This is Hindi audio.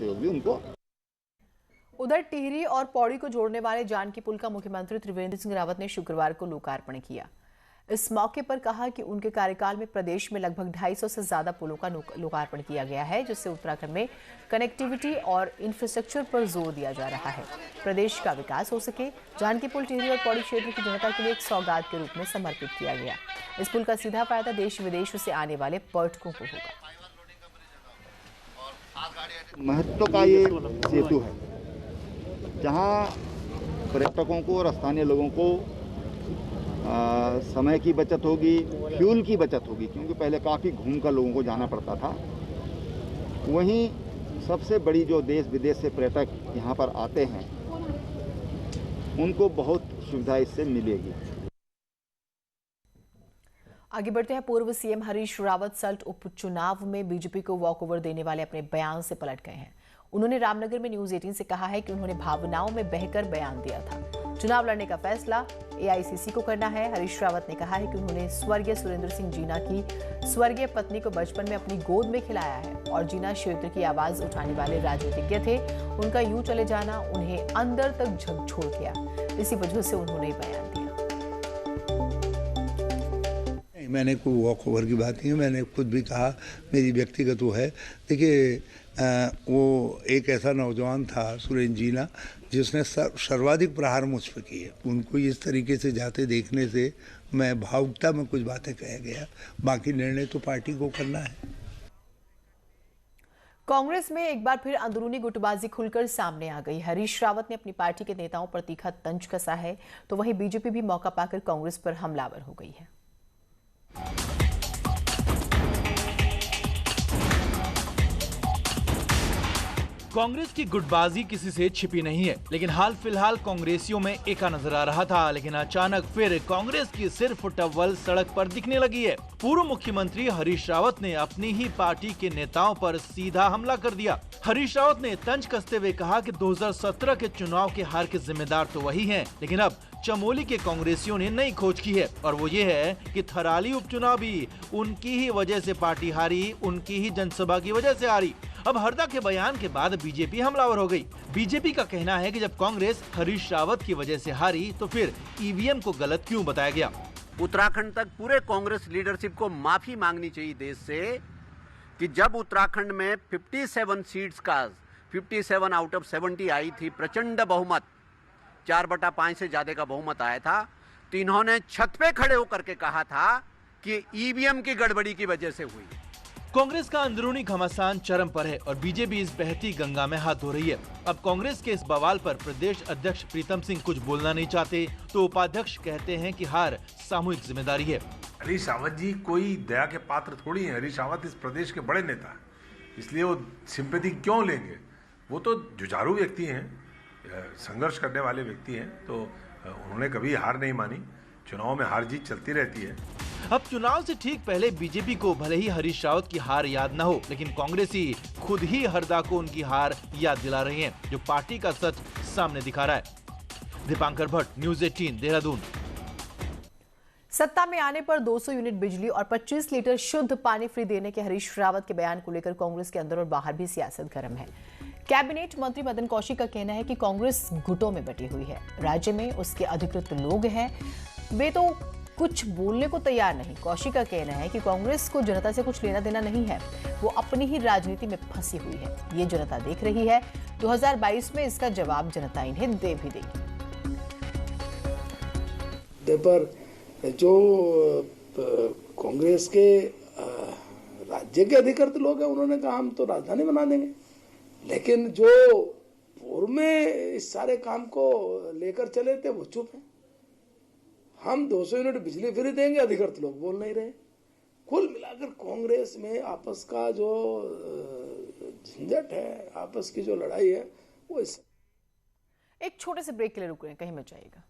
होगी उनको। उधर टिहरी और पौड़ी को जोड़ने वाले जानकी पुल का मुख्यमंत्री त्रिवेंद्र सिंह रावत ने शुक्रवार को लोकार्पण किया। इस मौके पर कहा कि उनके कार्यकाल में प्रदेश में लगभग 250 से ज्यादा पुलों का लोकार्पण किया गया है, जिससे उत्तराखंड में कनेक्टिविटी और इंफ्रास्ट्रक्चर पर जोर दिया जा रहा है। प्रदेश का विकास हो सके, जानकी पुल टिहरी और पौड़ी क्षेत्र की जनता के लिए एक सौगात के रूप में समर्पित किया गया। इस पुल का सीधा फायदा देश विदेशों से आने वाले पर्यटकों को होगा। महत्व का ये सेतु है, जहाँ पर्यटकों को और स्थानीय लोगों को समय की बचत होगी, फ्यूल की बचत होगी, क्योंकि पहले काफ़ी घूम कर लोगों को जाना पड़ता था। वहीं सबसे बड़ी जो देश विदेश से पर्यटक यहाँ पर आते हैं, उनको बहुत सुविधा इससे मिलेगी। आगे बढ़ते हैं। पूर्व सीएम हरीश रावत सल्ट उपचुनाव में बीजेपी को वॉकओवर देने वाले अपने बयान से पलट गए हैं। उन्होंने रामनगर में न्यूज 18 से कहा है कि उन्होंने भावनाओं में बहकर बयान दिया था। चुनाव लड़ने का फैसला एआईसीसी को करना है। हरीश रावत ने कहा है कि उन्होंने स्वर्गीय सुरेंद्र सिंह जीना की स्वर्गीय पत्नी को बचपन में अपनी गोद में खिलाया है और जीना क्षेत्र की आवाज उठाने वाले राजनीतिज्ञ थे। उनका यूं चले जाना उन्हें अंदर तक झकझोर किया। इसी वजह से उन्होंने बयान दिया। मैंने कोई वॉक ओवर की बात नहीं है, मैंने खुद भी कहा, मेरी व्यक्तिगत वो है। देखिए, वो एक ऐसा नौजवान था सुरेंद्र जीना जिसने सर्वाधिक प्रहार मुझ पर किए। उनको इस तरीके से जाते देखने से मैं भावुकता में कुछ बातें कह गया। बाकी निर्णय तो पार्टी को करना है। कांग्रेस में एक बार फिर अंदरूनी गुटबाजी खुलकर सामने आ गई। हरीश रावत ने अपनी पार्टी के नेताओं पर तीखा तंज कसा है, तो वहीं बीजेपी भी मौका पाकर कांग्रेस पर हमलावर हो गई है। कांग्रेस की गुटबाजी किसी से छिपी नहीं है, लेकिन हाल फिलहाल कांग्रेसियों में एका नजर आ रहा था, लेकिन अचानक फिर कांग्रेस की सिर्फ टव्वल सड़क पर दिखने लगी है। पूर्व मुख्यमंत्री हरीश रावत ने अपनी ही पार्टी के नेताओं पर सीधा हमला कर दिया। हरीश रावत ने तंज कसते हुए कहा कि 2017 के चुनाव के हार के जिम्मेदार तो वही हैं, लेकिन अब चमोली के कांग्रेसियों ने नई खोज की है, और वो ये है कि थराली उपचुनाव भी उनकी ही वजह से पार्टी हारी, उनकी ही जनसभा की वजह से हारी। अब हरदा के बयान के बाद बीजेपी हमलावर हो गई। बीजेपी का कहना है कि जब कांग्रेस हरीश रावत की वजह से हारी, तो फिर ईवीएम को गलत क्यों बताया गया। उत्तराखंड तक पूरे कांग्रेस लीडरशिप को माफी मांगनी चाहिए देश से कि जब उत्तराखंड में 57 सीट्स का 57 आउट ऑफ 70 आई थी, प्रचंड बहुमत, 4/5 से ज्यादा का बहुमत आया था, तो इन्होंने छत पे खड़े होकर के कहा था कि ईवीएम की गड़बड़ी की वजह से हुई। कांग्रेस का अंदरूनी घमासान चरम पर है और बीजेपी इस बहती गंगा में हाथ धो रही है। अब कांग्रेस के इस बवाल पर प्रदेश अध्यक्ष प्रीतम सिंह कुछ बोलना नहीं चाहते, तो उपाध्यक्ष कहते हैं कि हार सामूहिक जिम्मेदारी है। हरीश रावत जी कोई दया के पात्र थोड़ी है। हरीश रावत इस प्रदेश के बड़े नेता हैं, इसलिए वो सिंपैथी क्यों लेंगे। वो तो जुझारू व्यक्ति हैं, संघर्ष करने वाले व्यक्ति हैं, तो उन्होंने कभी हार नहीं मानी। चुनाव में हार जीत चलती रहती है। अब चुनाव से ठीक पहले बीजेपी को भले ही हरीश रावत की हार याद न हो, लेकिन कांग्रेसी खुद ही हरदा को उनकी हार याद दिला रही हैं, जो पार्टी का सच सामने दिखा रहा है। दीपांकर भट्ट, न्यूज 18, देहरादून। सत्ता में आने पर 200 यूनिट बिजली और 25 लीटर शुद्ध पानी फ्री देने के हरीश रावत के बयान को लेकर कांग्रेस के अंदर और बाहर भी सियासत गर्म है। कैबिनेट मंत्री मदन कौशिक का कहना है कि कांग्रेस गुटों में बटी हुई है। राज्य में उसके अधिकृत लोग हैं, वे तो कुछ बोलने को तैयार नहीं। कौशिक का कहना है कि कांग्रेस को जनता से कुछ लेना देना नहीं है, वो अपनी ही राजनीति में फंसी हुई है। ये जनता देख रही है। 2022 में इसका जवाब जनता इन्हें दे भी देगी। पर जो कांग्रेस के राज्य के अधिकृत लोग हैं, उन्होंने कहा हम तो राजधानी बना देंगे, लेकिन जो पूर्व में इस सारे काम को लेकर चले थे वो चुप है। हम 200 यूनिट बिजली फ्री देंगे, अधिकृत लोग बोल नहीं रहे। कुल मिलाकर कांग्रेस में आपस का जो झंझट है, आपस की जो लड़ाई है, वो इस। एक छोटे से ब्रेक के लिए रुक रहे हैं, कहीं मत जाइएगा।